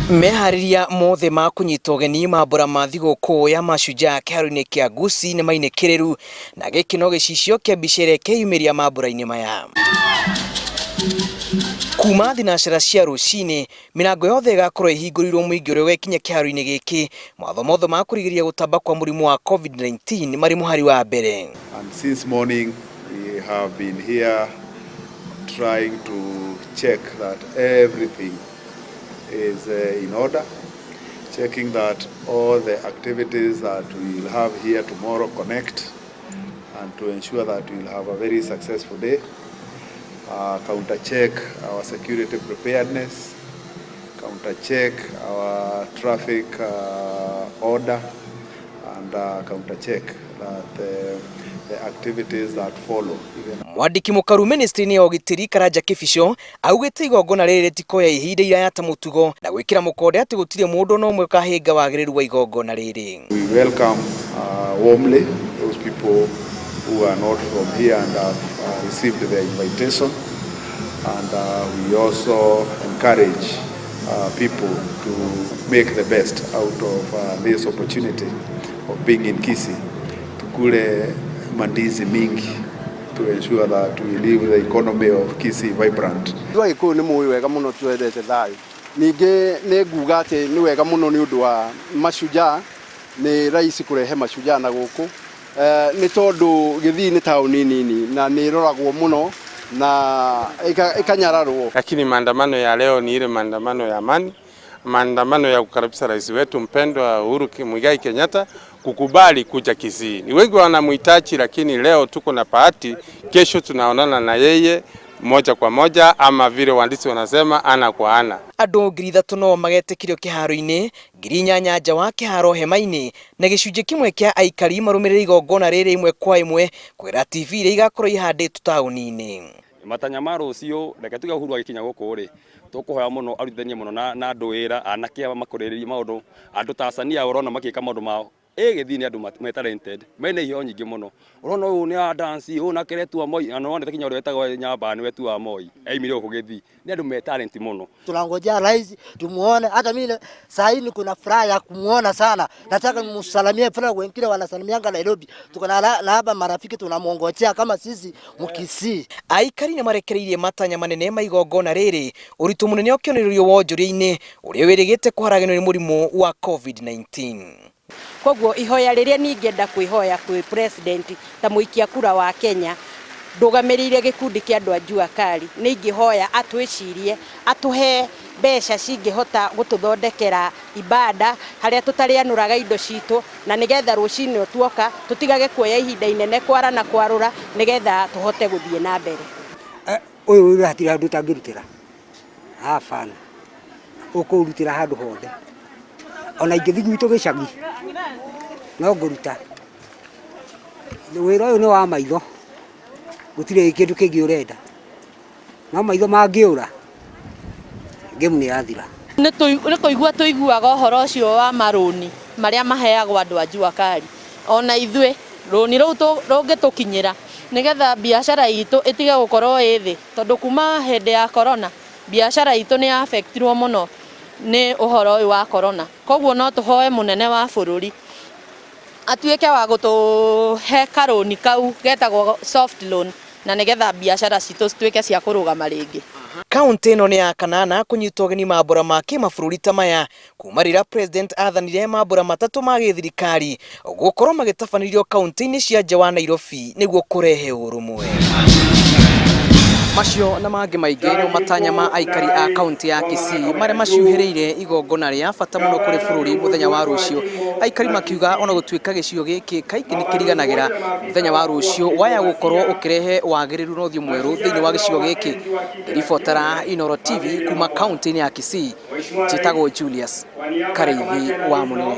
Mehariria mothe ma kunyita ũgeni mambura ma thigũkũ ya mashujaa kĩharo-inĩ kĩa Gusii nĩ mainĩkĩrĩru na gĩkĩ no gĩcicio kĩa mbica kĩyumĩria mambura-inĩ maya. Kuma thinacara cia rũcinĩ, mĩrango yothe ĩgakorwo ĩhingũrĩirwo mũingĩ ũrĩa wekinya kĩharo-inĩ gĩkĩ, mawatho mothe ma kũrigĩrĩria gũtamba kwa mũrimũ wa COVID-19 marĩ mũhari wa mbere. And since morning we have been here trying to check that everything is in order, checking that all the activities that we will have here tomorrow connect, and to ensure that we will have a very successful day. Counter check our security preparedness, counter check our traffic order, and counter check that the activities that follow. Mwandiki mũkaru ministry-inĩ ya ũgitĩri Karanja Kĩbico augĩte igongona rĩrĩ rĩtikoya ihinda iraya ta mũtugo na gwĩkĩra mũkonde atĩ gũtirĩ mũndũ no ũmwe kahĩnga wagĩrĩru wa igongona rĩrĩ. We welcome warmly those people who are not from here and have received their invitation, and we also encourage people to make the best out of this opportunity of being in Kisii. Tukule mandizi mingi to ensure that we leave the economy of Kisii vibrant. Ndwa iko ni muoyo wega muno twendete thayo. Ninge ne nguga ati ni wega muno ni undu wa mashujaa, ni rais kurehe mashujaa na guku. Ni tondu Githii ni tauni nini na ni roragwo muno na ikanyararwo. Lakini maandamano ya leo ni ile maandamano ya amani, maandamano ya kukaribisha rais wetu mpendwa Uhuru Muigai Kenyatta kukubali kuja Kisii. Ni wengi wanamhitaji, lakini leo tuko na bahati, kesho tunaonana na yeye moja kwa moja, ama vile waandishi wanasema ana kwa ana. Andũ 3,000 no magetĩkĩrio kĩharo-inĩ, 8,000 nja wa kĩharo hema-inĩ, na gĩcunjĩ kĩmwe kĩa aikari marũmĩrĩre igongona rĩrĩ ĩmwe kwa ĩmwe kwĩra TV iria igakorwo ihandĩtwo taũni-inĩ. Matanya ma rũciũ reke tuge Uhuru agĩkinya gũkũ rĩ, tũkũhoya mũno arutithanie mũno na andũ wĩra, anake aba makorĩrĩrie maũndũ, andũ Tanzania ũrona makĩka maũndũ mao. Githii ni andu me talented, mena iheo nyingĩ muno. Urona uyu ni a dance, uyu na keretu Moi, na wonete kinya uri wetagwo Nyamba ni wetu wa Moi. Aimire uko Githii. Ni andu me talent muno. Tunangojea rais tumuone, hata mimi saa hii kuna furaha ya kumuona sana. Nataka nimsalimie pale, wengine wanasalimianga Nairobi. Tuko na hapa marafiki tunamuongojea kama sisi mukisi. Aikari ni marekereirie matanya manene ma igongona rĩrĩ, ũritũ mũnene ũkĩonererio wonjoria-inĩ ũrĩa wĩrĩgĩte kũharaganio nĩ mũrimũ wa COVID-19. Koguo ihoya rĩrĩa ningĩenda kwĩhoya kwĩ president ta mũikia kura wa Kenya ndũgamĩrĩire gĩkundi kĩa andũ a Jua Kali, nĩ ingĩhoya atwĩcirie, atũhe mbeca cingĩhota gũtũthondekera ibada harĩa tũtarĩanũraga indo citũ, na nĩgetha rũcinĩ tuoka tũtigage kuoya ihinda inene kwara na kwarũra, nĩgetha tũhote gũthiĩ na mbere. Ũyũ hatira handũ tangĩrutĩra hafana ũkũrutĩra handũ hothe, ona ingĩthi gwitũ gĩcagi no ngũruta. Wĩra ũyũ nĩ wa maitho, gũtirĩ kĩndũ kĩngĩ ũrenda, no maitho mangĩũra ngemu nĩ yathira. Nĩ kũigua tũiguaga ũhoro ũcio wa marũni marĩa maheagwo andũ a Jua Kali, ona ithuĩ rũni rũu rũngĩtũkinyĩra nĩgetha biacara itũ ĩtige gũkorwo ĩ thĩ, tondũ kuma hĩndĩ ya corona biacara itũ nĩ affectirwo mũno nĩ ũhoro ũyũ wa corona. Koguo no tũhoe mũnene wa bũrũri atuĩke wa gũtũhe karũni kau getagwo soft loan, na nĩgetha biacara citũ cituĩke cia kũrũgama rĩngĩ. Kaunti ĩno nĩ ya kanana kũnyita ũgeni mambura ma kĩmabũrũri ta maya kuma rĩrĩa president athanire mambura matatũ ma gĩthirikari gũkorwo magĩtabanĩrio kaunti-inĩ cia nja wa Nairobi nĩguo kũrehe ũrũmwe. Macio na mangĩ maingĩ nĩ matanya ma aikari a kaunti ya Kisii marĩa maciuhĩrĩire igongona rĩa bata mũno kũrĩ bũrũri mũthenya wa rũciũ. Aikari makiuga ona gũtuĩka gĩcigo gĩkĩ kaingĩ nĩ kĩriganagĩra mũthenya wa rũciũ waya gũkorwo ũkĩrehe wagĩrĩru na ũthiũ mwerũ thĩinĩ wa gĩcigo gĩkĩ. Ribotera Inooro TV kuma kaunti-inĩ ya Kisii, njĩtagwo Julius Kareithi wa Mũnene.